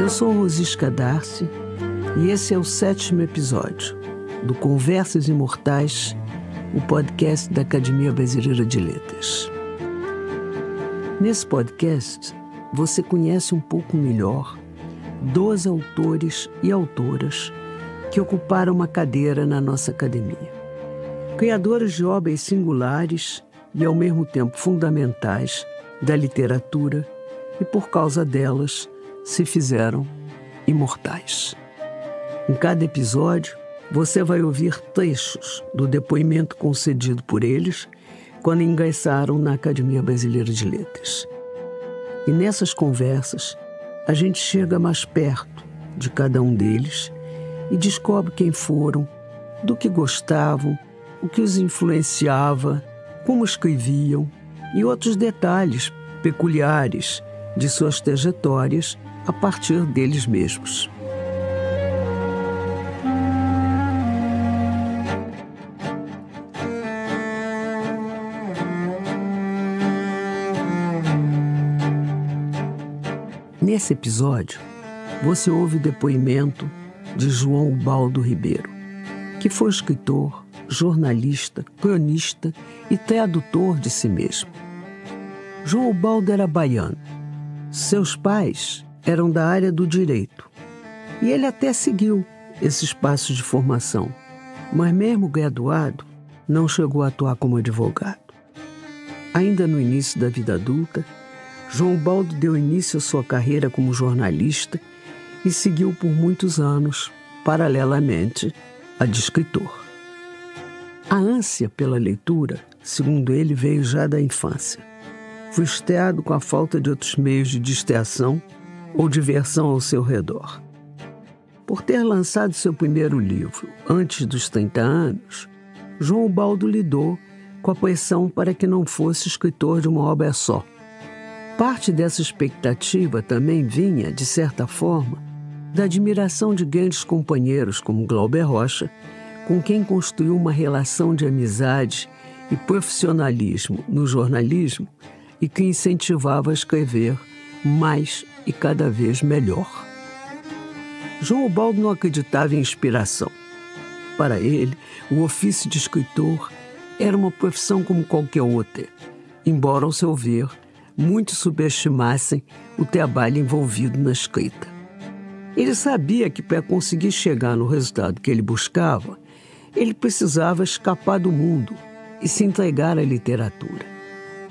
Eu sou Rosisca Darcy e esse é o 7º episódio do Conversas Imortais, o podcast da Academia Brasileira de Letras. Nesse podcast, você conhece um pouco melhor 12 autores e autoras que ocuparam uma cadeira na nossa academia. Criadores de obras singulares e, ao mesmo tempo, fundamentais da literatura e, por causa delas, se fizeram imortais. Em cada episódio, você vai ouvir trechos do depoimento concedido por eles quando ingressaram na Academia Brasileira de Letras. E nessas conversas, a gente chega mais perto de cada um deles e descobre quem foram, do que gostavam, o que os influenciava, como escreviam e outros detalhes peculiares de suas trajetórias a partir deles mesmos. Nesse episódio, você ouve o depoimento de João Ubaldo Ribeiro, que foi escritor, jornalista, cronista e tradutor de si mesmo. João Ubaldo era baiano. Seus pais eram da área do direito e ele até seguiu esses passos de formação, mas mesmo graduado, não chegou a atuar como advogado. Ainda no início da vida adulta, João Ubaldo deu início à sua carreira como jornalista e seguiu por muitos anos, paralelamente, a de escritor. A ânsia pela leitura, segundo ele, veio já da infância, frustrado com a falta de outros meios de distração ou diversão ao seu redor. Por ter lançado seu primeiro livro antes dos 30 anos, João Ubaldo lidou com a pressão para que não fosse escritor de uma obra só. Parte dessa expectativa também vinha, de certa forma, da admiração de grandes companheiros como Glauber Rocha, com quem construiu uma relação de amizade e profissionalismo no jornalismo e que incentivava a escrever mais e cada vez melhor. João Ubaldo não acreditava em inspiração. Para ele, o ofício de escritor era uma profissão como qualquer outra, embora, ao seu ver, muitos subestimassem o trabalho envolvido na escrita. Ele sabia que para conseguir chegar no resultado que ele buscava, ele precisava escapar do mundo e se entregar à literatura.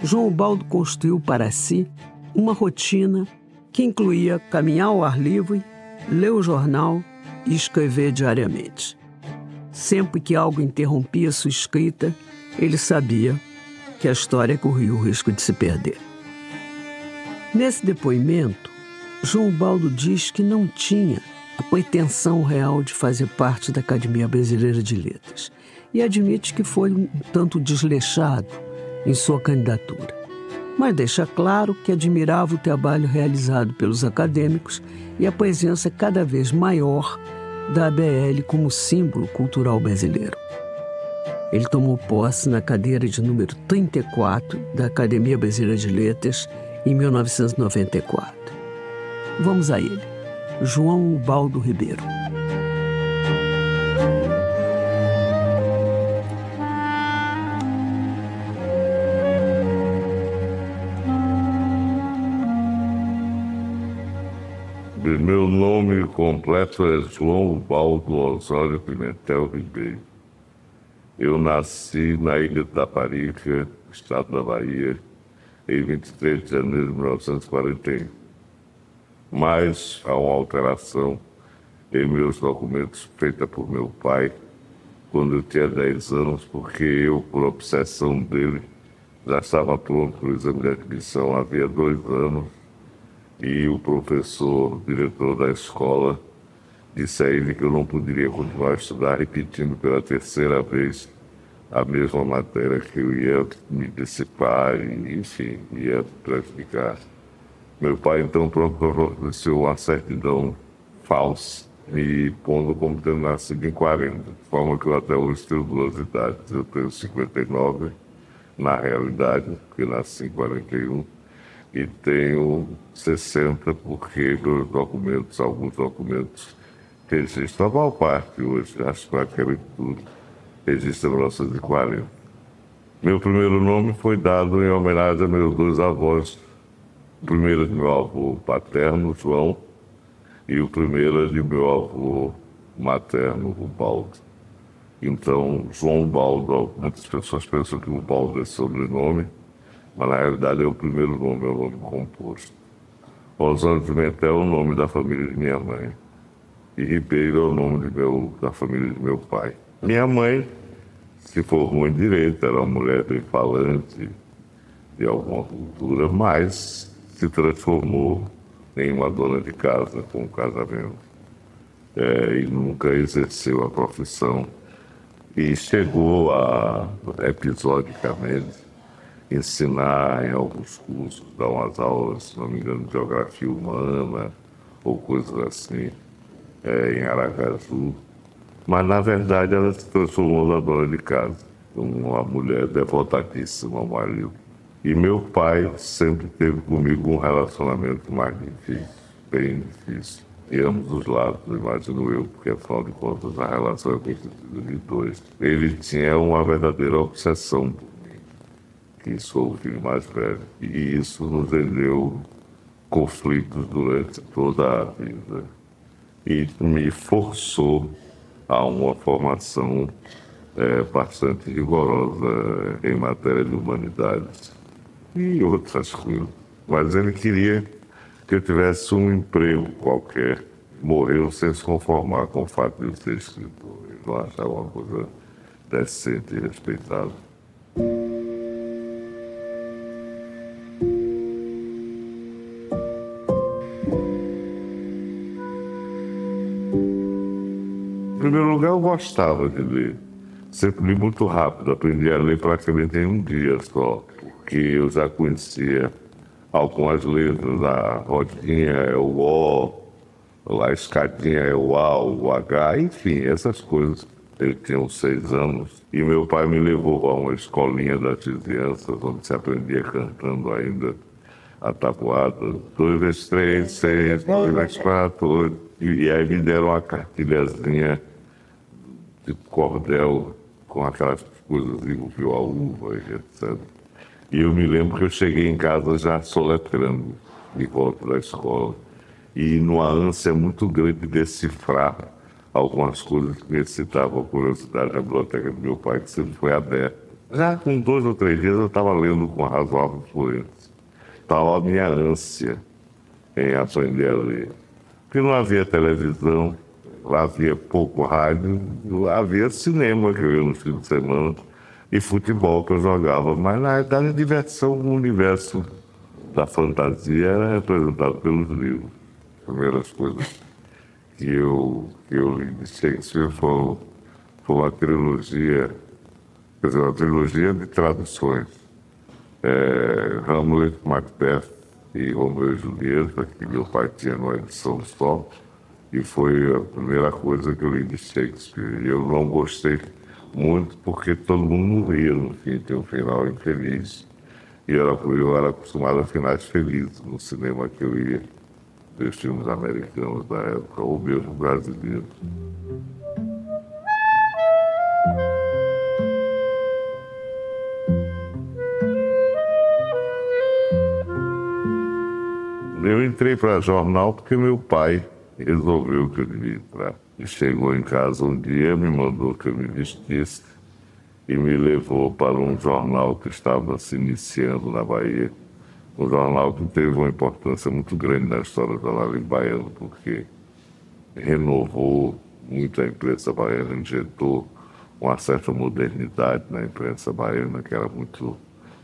João Ubaldo construiu para si uma rotina que incluía caminhar ao ar livre, ler o jornal e escrever diariamente. Sempre que algo interrompia sua escrita, ele sabia que a história corria o risco de se perder. Nesse depoimento, João Ubaldo diz que não tinha a pretensão real de fazer parte da Academia Brasileira de Letras e admite que foi um tanto desleixado em sua candidatura, mas deixa claro que admirava o trabalho realizado pelos acadêmicos e a presença cada vez maior da ABL como símbolo cultural brasileiro. Ele tomou posse na cadeira de número 34 da Academia Brasileira de Letras em 1994. Vamos a ele, João Ubaldo Ribeiro. Meu nome completo é João Ubaldo Osório Pimentel Ribeiro. Eu nasci na Ilha de Taparica, estado da Bahia, em 23 de janeiro de 1941. Mas há uma alteração em meus documentos feita por meu pai quando eu tinha 10 anos, porque eu, por obsessão dele, já estava pronto para o exame de admissão havia 2 anos e o professor, diretor da escola, disse a ele que eu não poderia continuar a estudar repetindo pela 3ª vez a mesma matéria, que eu ia me dissipar e, enfim, ia praticar. Meu pai, então, providenciou uma certidão falsa, me pondo como tendo nascido em 40, de forma que eu até hoje tenho 2 idades. Eu tenho 59, na realidade, porque nasci em 41, e tenho 60 porque meus documentos, alguns documentos registram a maior parte hoje, acho que praticamente tudo registra 1940. Meu primeiro nome foi dado em homenagem a meus dois avós. O primeiro é de meu avô paterno, João, e o primeiro é de meu avô materno, o Baldo. Então, João Baldo, muitas pessoas pensam que o Baldo é sobrenome, mas na realidade é o primeiro nome, é o nome composto. Osório Pimentel é o nome da família de minha mãe. E Ribeiro é o nome da família de meu pai. Minha mãe se formou em Direito, era uma mulher bem falante de alguma cultura, mas se transformou em uma dona de casa com o casamento. E nunca exerceu a profissão. E chegou a, episodicamente, ensinar em alguns cursos, dar umas aulas, se não me engano, de geografia humana ou coisas assim, em Aracaju. Mas, na verdade, ela se transformou na dona de casa, uma mulher devotadíssima ao marido. E meu pai sempre teve comigo um relacionamento mais difícil, bem difícil. De ambos os lados, imagino eu, porque, afinal de contas, a relação é constituída de dois. Ele tinha uma verdadeira obsessão por mim, que sou o filho mais velho. E isso nos rendeu conflitos durante toda a vida. E me forçou a uma formação bastante rigorosa em matéria de humanidades e outras coisas. Mas ele queria que eu tivesse um emprego qualquer. Morreu sem se conformar com o fato de eu ser escritor. Ele não achava uma coisa decente e respeitável. Em primeiro lugar, eu gostava de ler. Sempre li muito rápido, aprendi a ler praticamente em um dia só, porque eu já conhecia algumas letras, a rodinha é o O, a escadinha é o A, o H, enfim, essas coisas. Ele tinha uns 6 anos e meu pai me levou a uma escolinha das vizinhanças, onde se aprendia cantando ainda a tabuada. 2 vezes 3, 6, 2 vezes 4, 8. E aí me deram uma cartilhazinha de cordel com aquelas coisas de viu a uva e etc. E eu me lembro que eu cheguei em casa já soletrando de volta da escola. E numa ânsia muito grande de decifrar algumas coisas que me excitavam a curiosidade da biblioteca do meu pai, que sempre foi aberta. Já com 2 ou 3 dias eu estava lendo com razoável fluência. Estava a minha ânsia em aprender a ler. Porque não havia televisão, lá havia pouco rádio, lá havia cinema que eu ia no fim de semana e futebol que eu jogava. Mas na verdade a diversão no universo da fantasia era representada pelos livros. As primeiras coisas que eu li de Shakespeare foi uma trilogia, quer dizer, uma trilogia de traduções. Hamlet, Macbeth e Romeu e Julieta, que meu pai tinha numa edição só, e foi a primeira coisa que eu li de Shakespeare. E eu não gostei muito porque todo mundo morria no fim, tem um final infeliz. E eu era acostumado a finais felizes no cinema que eu ia, dos filmes americanos da época, ou mesmo brasileiros. Eu entrei para jornal porque meu pai resolveu que eu devia entrar. E chegou em casa um dia, me mandou que eu me vestisse e me levou para um jornal que estava se iniciando na Bahia. Um jornal que teve uma importância muito grande na história do jornalismo baiano, porque renovou muito a imprensa baiana, injetou uma certa modernidade na imprensa baiana, que era muito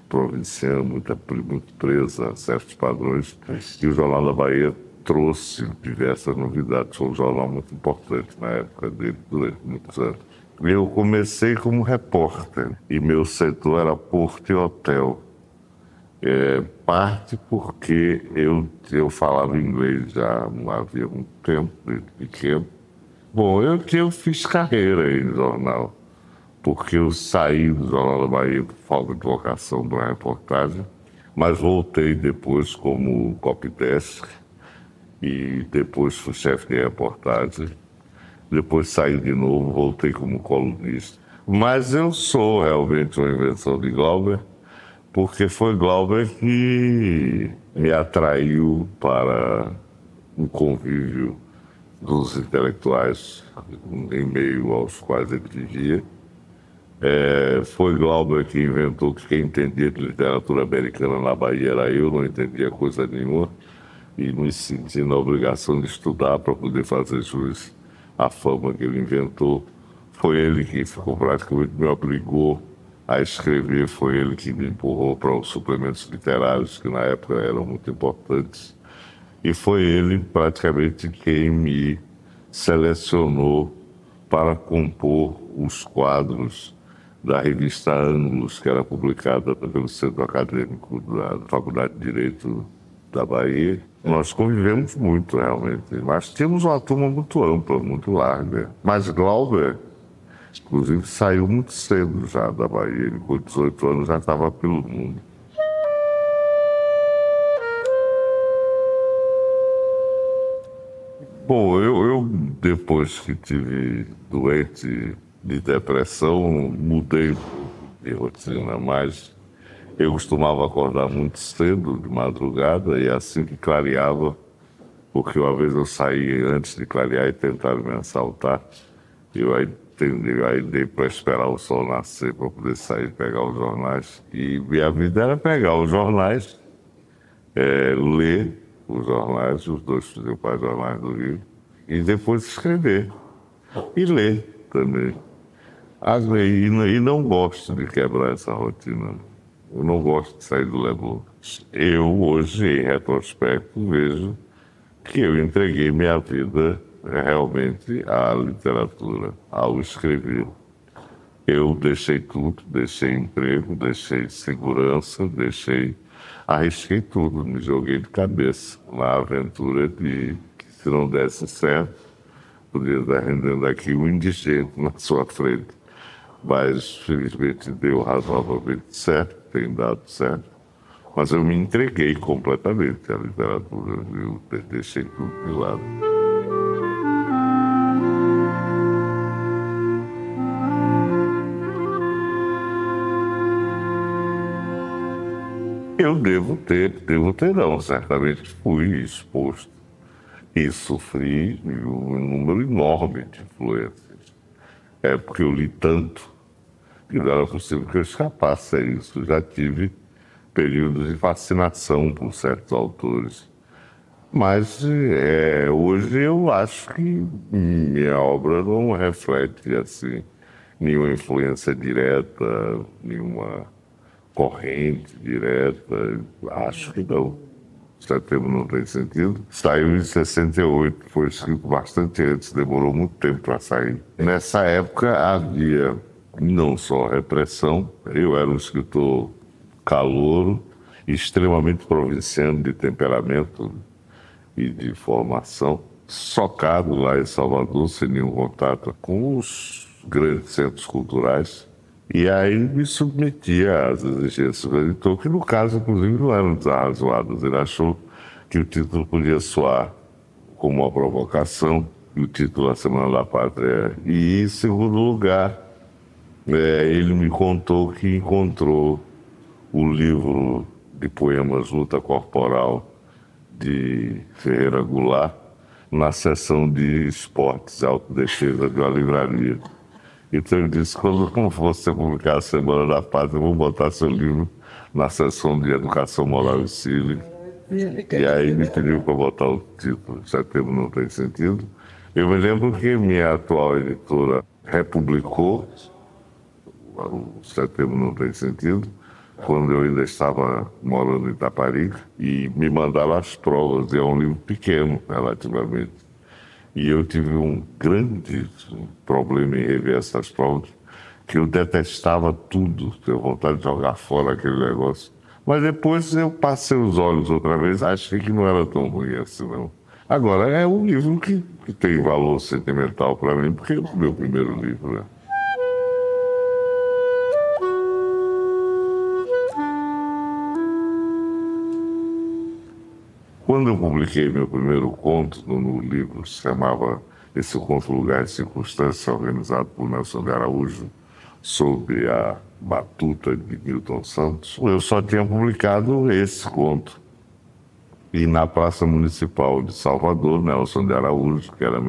provinciana, muito presa a certos padrões. E o Jornal da Bahia trouxe diversas novidades. Foi um jornal muito importante na época dele, durante muitos anos. Eu comecei como repórter e meu setor era porto e hotel. Parte porque eu falava inglês já havia muito tempo, desde pequeno. Bom, eu fiz carreira em jornal, porque eu saí do Jornal da Bahia por falta de vocação de uma reportagem, Mas voltei depois como copydesk e depois fui chefe de reportagem. Depois saí de novo, voltei como colunista. Mas eu sou realmente uma invenção de Glauber, porque foi Glauber que me atraiu para o convívio dos intelectuais em meio aos quais ele vivia. Foi Glauber que inventou que quem entendia de literatura americana na Bahia era eu, não entendia coisa nenhuma, e me senti na obrigação de estudar para poder fazer jus à fama que ele inventou. Foi ele que ficou praticamente me obrigou a escrever, foi ele que me empurrou para os suplementos literários, que na época eram muito importantes, e foi ele praticamente quem me selecionou para compor os quadros da revista Ângulos, que era publicada pelo Centro Acadêmico da Faculdade de Direito da Bahia. Nós convivemos muito, realmente, mas tínhamos uma turma muito ampla, muito larga. Mas Glauber, inclusive, saiu muito cedo já da Bahia. Ele, com 18 anos, já estava pelo mundo. Bom, eu depois que tive doente de depressão, mudei um pouco de rotina, mas eu costumava acordar muito cedo, de madrugada, e assim que clareava, porque uma vez eu saí antes de clarear e tentaram me assaltar, eu aí dei para esperar o sol nascer para poder sair e pegar os jornais. E minha vida era pegar os jornais, ler os jornais, os dois principais jornais do Rio, e depois escrever. E ler também. E não gosto de quebrar essa rotina. Eu não gosto de sair do Leblon. Eu, hoje, em retrospecto, vejo que eu entreguei minha vida realmente à literatura, ao escrever. Eu deixei tudo, deixei emprego, deixei segurança, arrisquei tudo, me joguei de cabeça na aventura de que, se não desse certo, podia estar rendendo aqui um indigente na sua frente. Mas, felizmente, deu razoavelmente certo, tem dado certo. Mas eu me entreguei completamente à literatura, eu deixei tudo de lado. Eu devo ter não, certamente fui exposto e sofri um número enorme de influências. É porque eu li tanto que não era possível que eu escapasse a isso. Já tive períodos de fascinação por certos autores. Mas hoje eu acho que minha obra não reflete assim nenhuma influência direta, nenhuma corrente direta. Acho que não. Setembro não tem sentido. Saiu em 68, foi escrito bastante antes, demorou muito tempo para sair. Nessa época havia não só repressão, eu era um escritor calouro, extremamente provinciano de temperamento e de formação, socado lá em Salvador, sem nenhum contato com os grandes centros culturais. E aí me submetia às exigências do editor, que no caso, inclusive, não eram desarrazoadas. Ele achou que o título podia soar como uma provocação, e o título A Semana da Pátria. E, em segundo lugar, ele me contou que encontrou o livro de poemas Luta Corporal de Ferreira Goulart na seção de esportes e autodefesa de uma livraria. Então ele disse, quando você publicar A Semana da Pátria, eu vou botar seu livro na seção de Educação Moral e Cívica. E aí me pediu para botar o título, Setembro Não Tem Sentido. Eu me lembro que minha atual editora republicou o Setembro Não Tem Sentido, quando eu ainda estava morando em Itaparica, e me mandaram as provas. É um livro pequeno, relativamente. E eu tive um grande problema em rever essas provas, que eu detestava tudo, tenho vontade de jogar fora aquele negócio. Mas depois eu passei os olhos outra vez, achei que não era tão ruim assim, não. Agora, é um livro que tem valor sentimental para mim, porque é o meu primeiro livro, né? Quando eu publiquei meu primeiro conto no livro, se chamava esse conto Lugar e Circunstância, organizado por Nelson de Araújo, sob a batuta de Milton Santos, eu só tinha publicado esse conto. E na Praça Municipal de Salvador, Nelson de Araújo, que era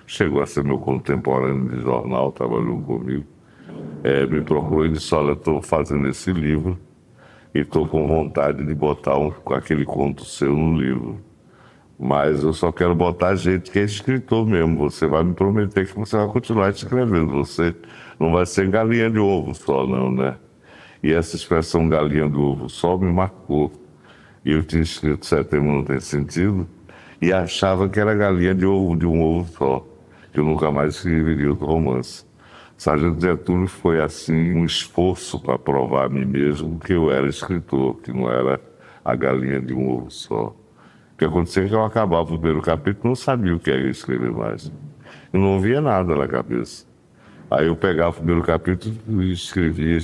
chegou a ser meu contemporâneo de jornal, trabalhou comigo, me procurou e disse: olha, estou fazendo esse livro e estou com vontade de botar aquele conto seu no livro. Mas eu só quero botar gente que é escritor mesmo. Você vai me prometer que você vai continuar escrevendo. Você não vai ser galinha de ovo só, não, né? E essa expressão galinha de ovo só me marcou. E eu tinha escrito Setembro Não Tem Sentido e achava que era galinha de um ovo só, que eu nunca mais escreveria outro romance. Sargento Getúlio foi, assim, um esforço para provar a mim mesmo que eu era escritor, que não era a galinha de um ovo só. O que acontecia é que eu acabava o primeiro capítulo e não sabia o que era escrever mais. Eu não via nada na cabeça. Aí eu pegava o primeiro capítulo e escrevia,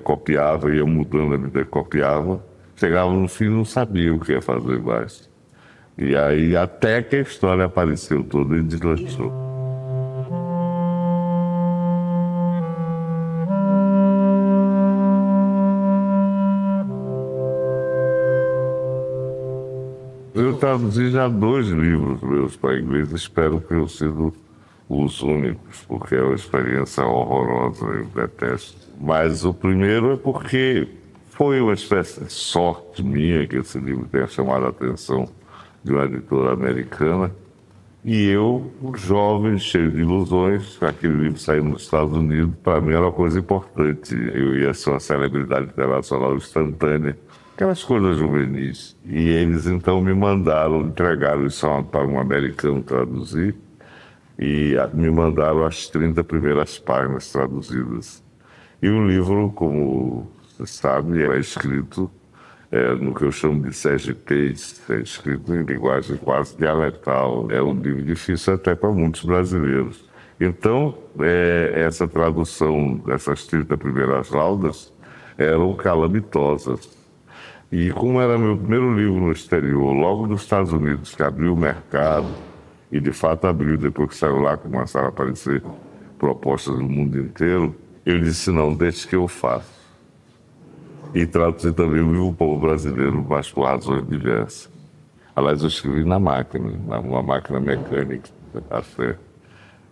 copiava, ia mudando a medida que copiava. Chegava no fim e não sabia o que ia fazer mais. E aí até que a história apareceu toda e deslanchou. Eu traduzi já 2 livros meus para inglês, espero que tenham sido os únicos, porque é uma experiência horrorosa, eu detesto. Mas o primeiro é porque foi uma espécie de sorte minha que esse livro tenha chamado a atenção de uma editora americana. E eu, jovem, cheio de ilusões, aquele livro saiu nos Estados Unidos, para mim era uma coisa importante. Eu ia ser uma celebridade internacional instantânea, aquelas coisas juvenis. E eles então me entregaram isso para um americano traduzir, e me mandaram as 30 primeiras páginas traduzidas. E o livro, como você sabe, é escrito no que eu chamo de sergipês, é escrito em linguagem quase dialetal. É um livro difícil até para muitos brasileiros. Então, essa tradução dessas 30 primeiras laudas eram calamitosas. E como era meu primeiro livro no exterior, logo dos Estados Unidos, que abriu o mercado, e de fato abriu, depois que saiu lá, começaram a aparecer propostas no mundo inteiro, eu disse: não, deixe que eu faço. E traduzi também o livro Povo Brasileiro, mas por razões diversas. Aliás, eu escrevi na máquina, numa máquina mecânica, até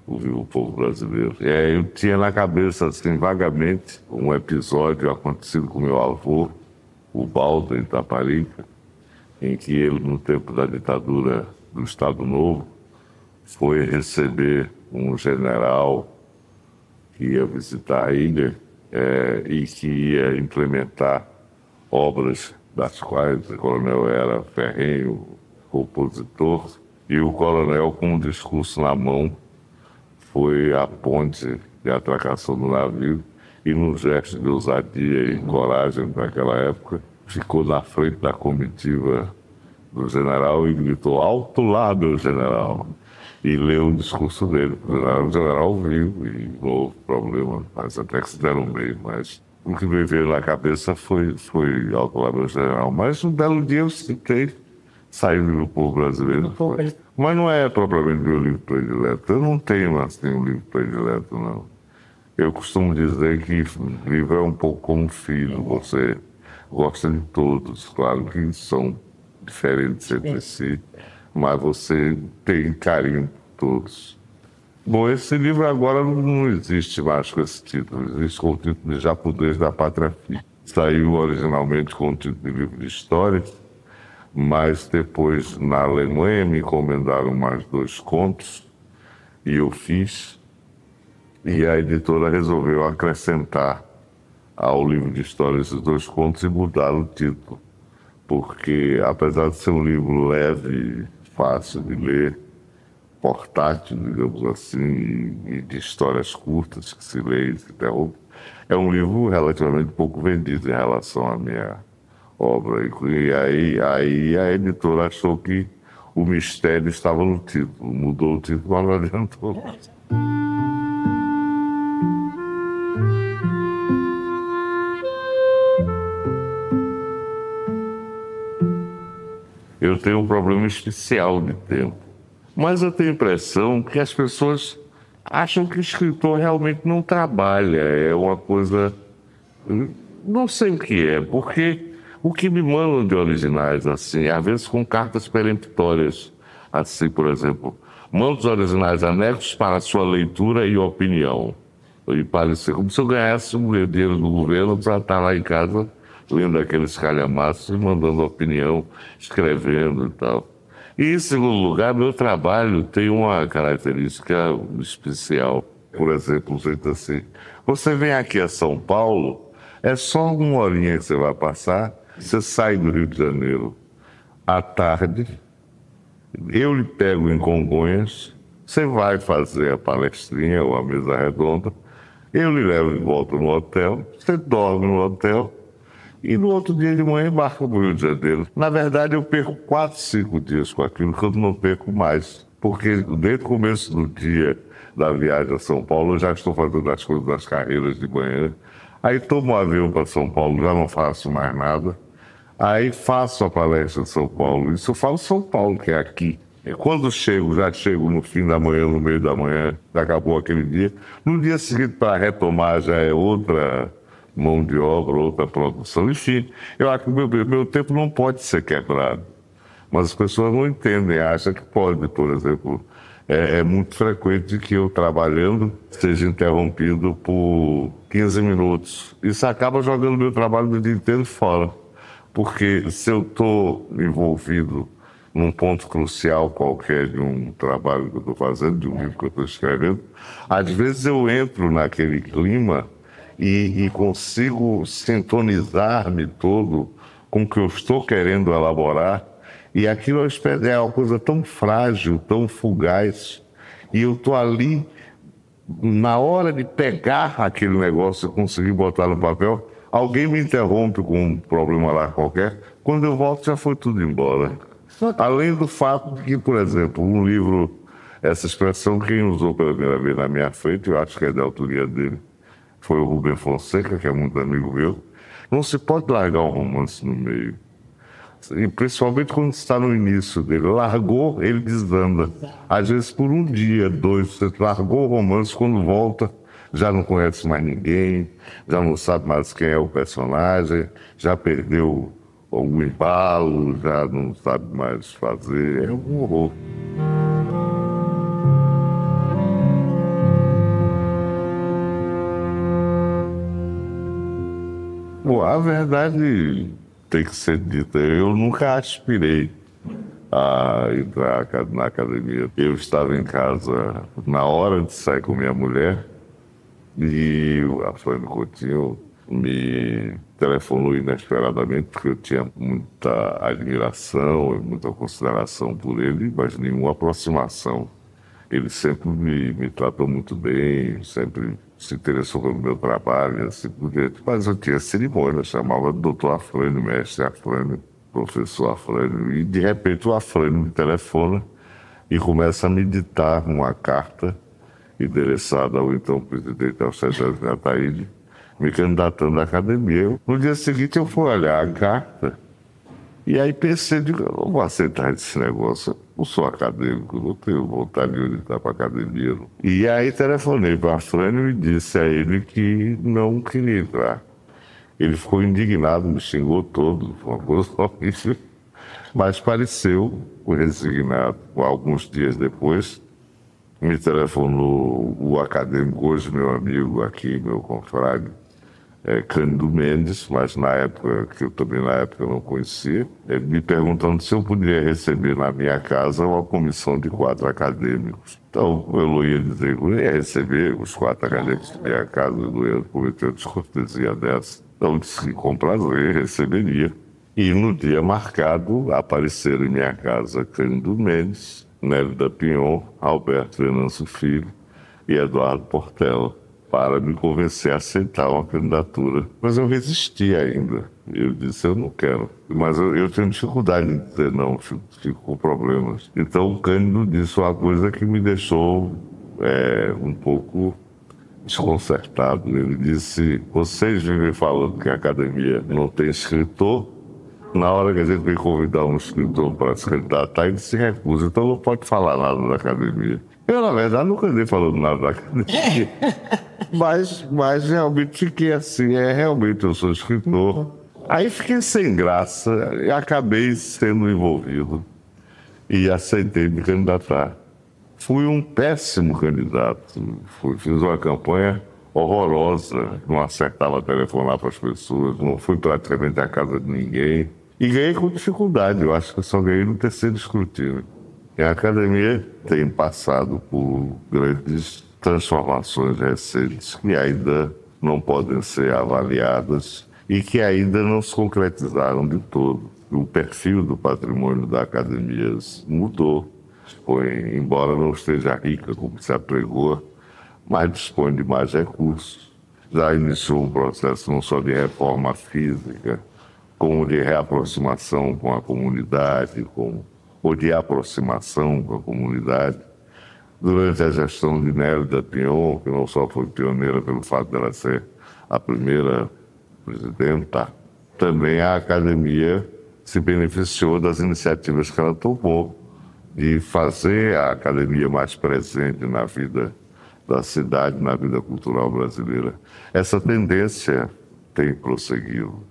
o livro Povo Brasileiro. Eu tinha na cabeça, assim, vagamente, um episódio acontecido com meu avô, o Baldo, em Itaparica, em que ele, no tempo da ditadura do Estado Novo, foi receber um general que ia visitar a ilha e que ia implementar obras das quais o coronel era ferrenho opositor, e o coronel, com um discurso na mão, foi à ponte de atracação do navio e, num gesto de ousadia e coragem naquela época, ficou na frente da comitiva do general e gritou: alto lá, meu general! E leu o discurso dele. O general viu e não houve problema, mas até que se deram bem. Mas o que me veio na cabeça foi alto lá, meu general. Mas um belo dia eu citei, saiu do Povo Brasileiro. Mas não é propriamente meu livro predileto. Eu não tenho assim um livro predileto, não. Eu costumo dizer que o livro é um pouco como um filho. Você gosta de todos, claro que são diferentes entre si, mas você tem carinho por todos. Bom, esse livro agora não existe mais com esse título, existe com o título de Japudez da Pátria Filha. Saiu originalmente com o título de livro de histórias, mas depois na Alemanha me encomendaram mais 2 contos e eu fiz, e a editora resolveu acrescentar ao livro de histórias esses 2 contos e mudar o título, porque apesar de ser um livro leve, fácil de ler, portátil, digamos assim, e de histórias curtas que se lê e se interrompe, é um livro relativamente pouco vendido em relação à minha obra. E aí a editora achou que o mistério estava no título, mudou o título, mas não adiantou. eu tenho um problema especial de tempo. Mas eu tenho a impressão que as pessoas acham que o escritor realmente não trabalha, é uma coisa... Não sei o que é, porque o que me mandam de originais, assim, às vezes com cartas peremptórias, assim, por exemplo, manda os originais anexos para a sua leitura e opinião. E parecer como se eu ganhasse um herdeiro do governo para estar lá em casa lendo aqueles calhamaços e mandando opinião, escrevendo e tal. E, em segundo lugar, meu trabalho tem uma característica especial. Por exemplo, um jeito assim, você vem aqui a São Paulo, é só uma horinha que você vai passar, você sai do Rio de Janeiro à tarde, eu lhe pego em Congonhas, você vai fazer a palestrinha ou a mesa redonda, eu lhe levo de volta no hotel, você dorme no hotel, e no outro dia de manhã embarca para o Rio de Janeiro. Na verdade, eu perco 4, 5 dias com aquilo, que eu não perco mais. Porque desde o começo do dia da viagem a São Paulo, eu já estou fazendo as coisas das carreiras de manhã. Aí tomo um avião para São Paulo, já não faço mais nada. Aí faço a palestra em São Paulo. Isso eu falo São Paulo, que é aqui. E quando chego, já chego no fim da manhã, no meio da manhã, já acabou aquele dia. No dia seguinte, para retomar, já é outra mão de obra, outra produção. Enfim, eu acho que meu tempo não pode ser quebrado. Mas as pessoas não entendem, acham que pode. Por exemplo, é muito frequente que eu, trabalhando, seja interrompido por 15 minutos. Isso acaba jogando meu trabalho do dia inteiro fora. Porque se eu estou envolvido num ponto crucial qualquer de um trabalho que eu estou fazendo, de um livro que eu estou escrevendo, às vezes eu entro naquele clima e consigo sintonizar-me todo com o que eu estou querendo elaborar. E aquilo é uma coisa tão frágil, tão fugaz. E eu estou ali, na hora de pegar aquele negócio e conseguir botar no papel, alguém me interrompe com um problema lá qualquer. Quando eu volto, já foi tudo embora. Além do fato de que, por exemplo, um livro, essa expressão, quem usou pela primeira vez na minha frente, eu acho que é da autoria dele, foi o Rubem Fonseca, que é muito amigo meu. Não se pode largar um romance no meio. E principalmente quando está no início dele. Largou, ele desanda. Às vezes por um dia, 2, você largou o romance, quando volta, já não conhece mais ninguém, já não sabe mais quem é o personagem, já perdeu o embalo, já não sabe mais fazer. É um horror. Bom, a verdade tem que ser dita. Eu nunca aspirei a entrar na academia. Eu estava em casa na hora de sair com minha mulher e a Flávia Coutinho me telefonou inesperadamente, porque eu tinha muita admiração e muita consideração por ele, mas nenhuma aproximação. Ele sempre me tratou muito bem, sempre se interessou pelo meu trabalho, assim por diante. Mas eu tinha cerimônia, chamava doutor Afrânio, mestre Afrânio, professor Afrânio. E de repente o Afrânio me telefona e começa a me ditar uma carta endereçada ao então presidente Alcésar Ataíde, me candidatando à academia. No dia seguinte eu fui olhar a carta e aí pensei, digo, eu não vou aceitar esse negócio. Eu não sou acadêmico, não tenho vontade de entrar para a academia. Não. E aí telefonei para a Afrânio e disse a ele que não queria entrar. Ele ficou indignado, me xingou todo, foi uma coisa horrível. Mas pareceu resignado. Alguns dias depois, me telefonou o acadêmico, hoje meu amigo aqui, meu confrade, Cândido Mendes, mas na época, que eu também na época não conhecia, me perguntando se eu poderia receber na minha casa uma comissão de 4 acadêmicos. Então, eu não ia dizer que eu ia receber os 4 acadêmicos na minha casa, eu não ia cometer uma descortesia dessa. Então, disse que com prazer receberia. E no dia marcado, apareceram em minha casa Cândido Mendes, Nélida Pinhon, Alberto Venâncio Filho e Eduardo Portela, para me convencer a aceitar uma candidatura. Mas eu resisti ainda. Eu disse, eu não quero. Mas eu tenho dificuldade de dizer não, fico com problemas. Então o Cândido disse uma coisa que me deixou um pouco desconcertado. Ele disse, vocês vivem falando que a academia não tem escritor, Na hora que a gente veio convidar um escritor para se candidatar, ele se recusa, então não pode falar nada da academia. Eu, na verdade, nunca andei falando nada da academia. mas realmente fiquei assim, realmente eu sou escritor. Aí fiquei sem graça e acabei sendo envolvido e aceitei me candidatar. Fui um péssimo candidato, fiz uma campanha horrorosa, não acertava telefonar para as pessoas, não fui praticamente à casa de ninguém. E ganhei com dificuldade, eu acho que eu só ganhei no terceiro escrutínio. E a academia tem passado por grandes transformações recentes que ainda não podem ser avaliadas e que ainda não se concretizaram de todo. O perfil do patrimônio da academia mudou. Embora não esteja rica como se apregou, mas dispõe de mais recursos. Já iniciou um processo não só de reforma física, como de reaproximação com a comunidade, ou de aproximação com a comunidade. Durante a gestão de Nélida Pion, que não só foi pioneira pelo fato dela ser a primeira presidenta, também a academia se beneficiou das iniciativas que ela tomou de fazer a academia mais presente na vida da cidade, na vida cultural brasileira. Essa tendência tem prosseguido.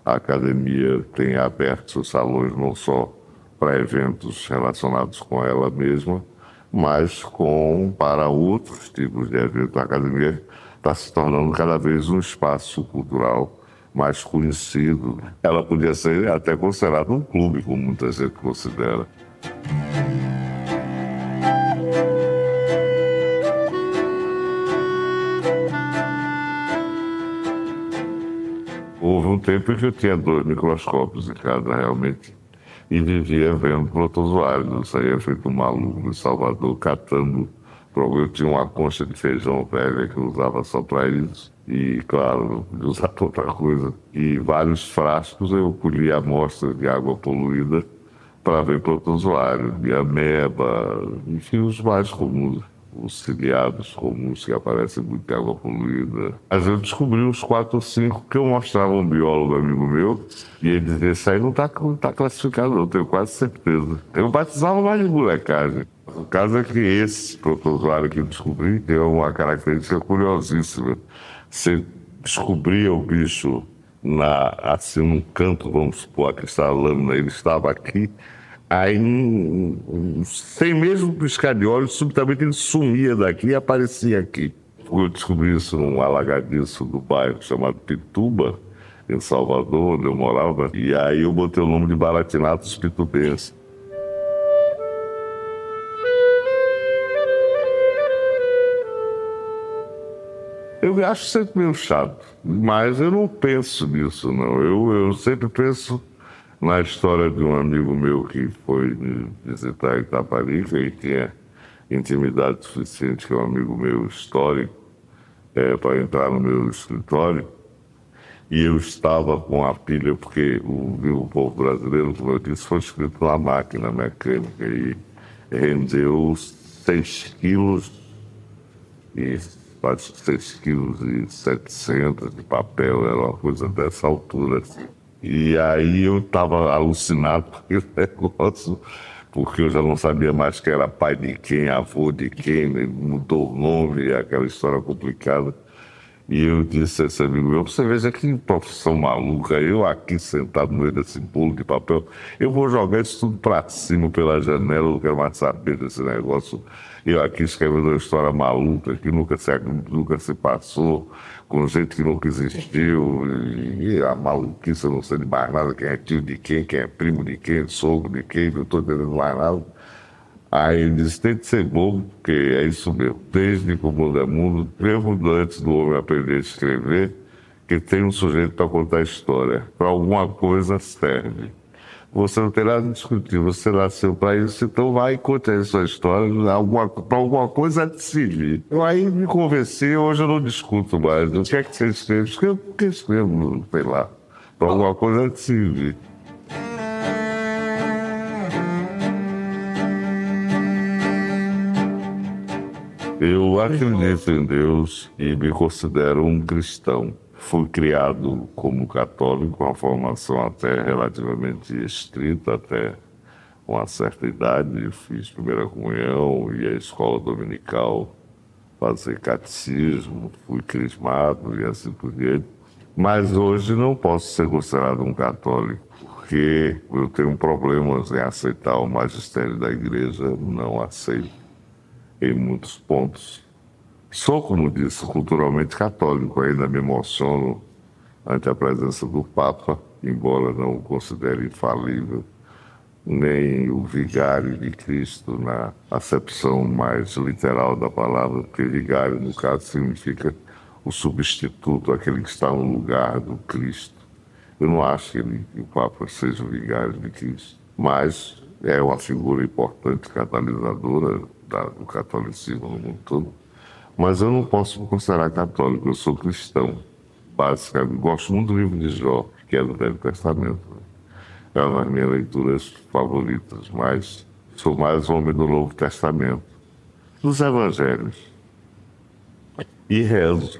A academia tem aberto seus salões não só para eventos relacionados com ela mesma, mas para outros tipos de eventos. A academia está se tornando cada vez um espaço cultural mais conhecido. Ela podia ser até considerada um clube, como muita gente considera. Houve um tempo em que eu tinha 2 microscópios em casa, realmente, e vivia vendo protozoários. Eu saía feito um maluco em Salvador, catando. Eu tinha uma concha de feijão velha que eu usava só para isso, e, claro, não podia usar pra outra coisa. E vários frascos eu colhia amostras de água poluída para ver protozoários, de ameba, enfim, os mais comuns. Os ciliados comuns que aparecem muito em água poluída. Mas eu descobri uns 4 ou 5 que eu mostrava a um biólogo amigo meu e ele dizia, isso aí não está classificado, eu tenho quase certeza. Eu batizava mais de molecagem. O caso é que esse protozoário que eu descobri tem uma característica curiosíssima. Você descobria o bicho assim num canto, vamos supor, que está a lâmina, ele estava aqui. Aí, sem mesmo piscar de olhos, subitamente ele sumia daqui e aparecia aqui. Eu descobri isso num alagadiço do bairro chamado Pituba, em Salvador, onde eu morava. E aí eu botei o nome de Baratinatus pitubense. Eu acho sempre meio chato, mas eu não penso nisso, não. Eu sempre penso na história de um amigo meu que foi me visitar em Itaparica e tinha intimidade suficiente, que é um amigo meu histórico, para entrar no meu escritório. E eu estava com a pilha, porque o povo brasileiro, como eu disse, foi escrito na máquina mecânica e rendeu 6 quilos e quase 6,7 quilos de papel, era uma coisa dessa altura, assim. E aí eu estava alucinado com aquele negócio, porque eu já não sabia mais quem era pai de quem, avô de quem, mudou o nome, aquela história complicada. E eu disse a esse amigo meu, você veja que profissão maluca, eu aqui sentado no meio desse bolo de papel, eu vou jogar isso tudo para cima pela janela, eu não quero mais saber desse negócio. Eu aqui escrevendo uma história maluca que nunca se passou, com gente que nunca existiu, e a maluquice, eu não sei de mais nada, quem é tio de quem é primo de quem, sogro de quem, não estou entendendo mais nada. Aí ele disse, tem de ser bobo, porque é isso mesmo. Desde que o mundo é mundo, mesmo antes do homem aprender a escrever, que tem um sujeito para contar história. Para alguma coisa serve. Você não tem nada a discutir, você nasceu para isso, então vai e conte a sua história, para alguma coisa de servir. Eu aí me convenci, hoje eu não discuto mais. O que é que você escreve? Escrevo porque escrevo, sei lá. Para alguma coisa de servir. Eu acredito em Deus e me considero um cristão. Fui criado como católico, com uma formação até relativamente estrita, até uma certa idade. Fiz primeira comunhão, ia à escola dominical, fazer catecismo, fui crismado e assim por diante. Mas hoje não posso ser considerado um católico, porque eu tenho problemas em aceitar o magistério da igreja, não aceito em muitos pontos. Sou, como disse, culturalmente católico, ainda me emociono ante a presença do Papa, embora não o considere infalível, nem o vigário de Cristo na acepção mais literal da palavra, porque vigário, no caso, significa o substituto, aquele que está no lugar do Cristo. Eu não acho que o Papa seja o vigário de Cristo, mas é uma figura importante, catalisadora do catolicismo no mundo todo. Mas eu não posso me considerar católico, eu sou cristão. Basicamente, gosto muito do livro de Jó, que é do Velho Testamento. É uma das minhas leituras favoritas, mas sou mais homem do Novo Testamento, dos Evangelhos. E rezo.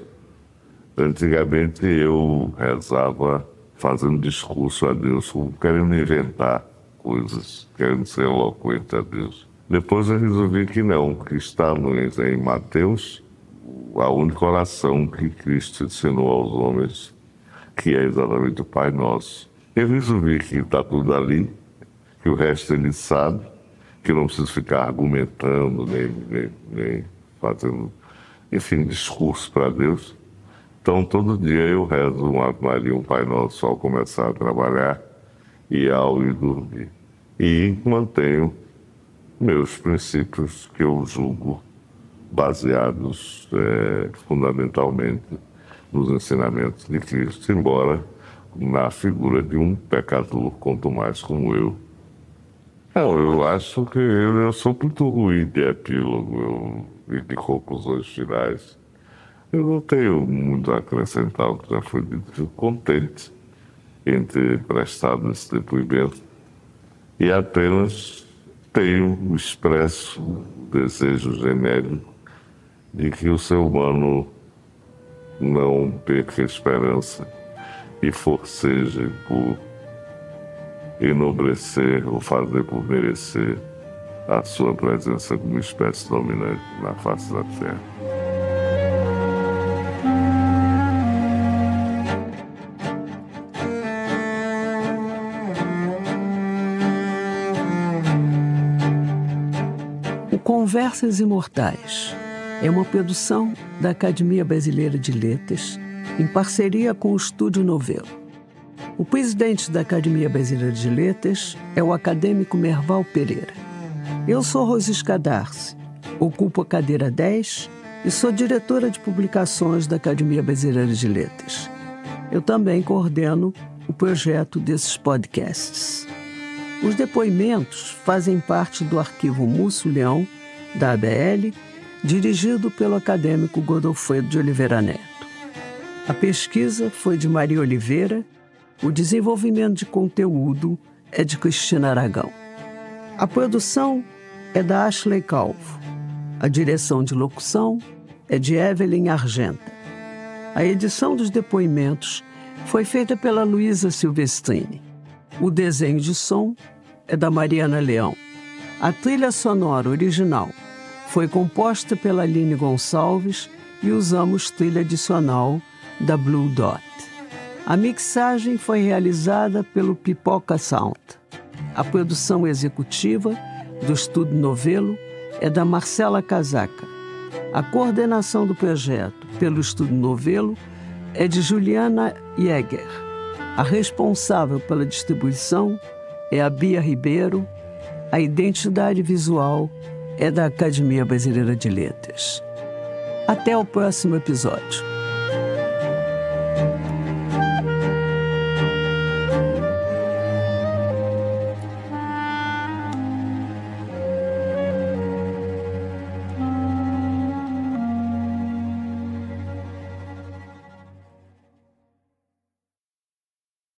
Antigamente eu rezava fazendo discurso a Deus, querendo inventar coisas, querendo ser eloquente a Deus. Depois eu resolvi que não, que está em Mateus, a única oração que Cristo ensinou aos homens, que é exatamente o Pai Nosso. Eu resolvi que está tudo ali, que o resto ele sabe, que eu não preciso ficar argumentando, nem fazendo, enfim, discurso para Deus. Então, todo dia eu rezo uma Ave Maria, um Pai Nosso ao começar a trabalhar e ao ir dormir. E mantenho meus princípios que eu julgo baseados fundamentalmente nos ensinamentos de Cristo, embora na figura de um pecador, quanto mais como eu. Não, eu acho que eu sou muito ruim de epílogo e de conclusões finais. Eu não tenho muito a acrescentar o que já foi dito. Fico contente em ter prestado esse depoimento e apenas tenho expresso o desejo genérico de que o ser humano não perca a esperança e forceje por enobrecer ou fazer por merecer a sua presença como espécie dominante na face da Terra. O Conversas Imortais é uma produção da Academia Brasileira de Letras em parceria com o Estúdio Novelo. O presidente da Academia Brasileira de Letras é o acadêmico Merval Pereira. Eu sou Rosisca Darcy, ocupo a cadeira 10 e sou diretora de publicações da Academia Brasileira de Letras. Eu também coordeno o projeto desses podcasts. Os depoimentos fazem parte do arquivo Múcio Leão, da ABL, dirigido pelo acadêmico Godofredo de Oliveira Neto. A pesquisa foi de Maria Oliveira, o desenvolvimento de conteúdo é de Cristina Aragão. A produção é da Ashley Calvo. A direção de locução é de Evelyn Argenta. A edição dos depoimentos foi feita pela Luísa Silvestrini. O desenho de som é da Mariana Leão. A trilha sonora original foi composta pela Aline Gonçalves e usamos trilha adicional da Blue Dot. A mixagem foi realizada pelo Pipoca Sound. A produção executiva do Estúdio Novelo é da Marcela Casaca. A coordenação do projeto pelo Estúdio Novelo é de Juliana Jäger. A responsável pela distribuição é a Bia Ribeiro. A identidade visual é da Academia Brasileira de Letras. Até o próximo episódio.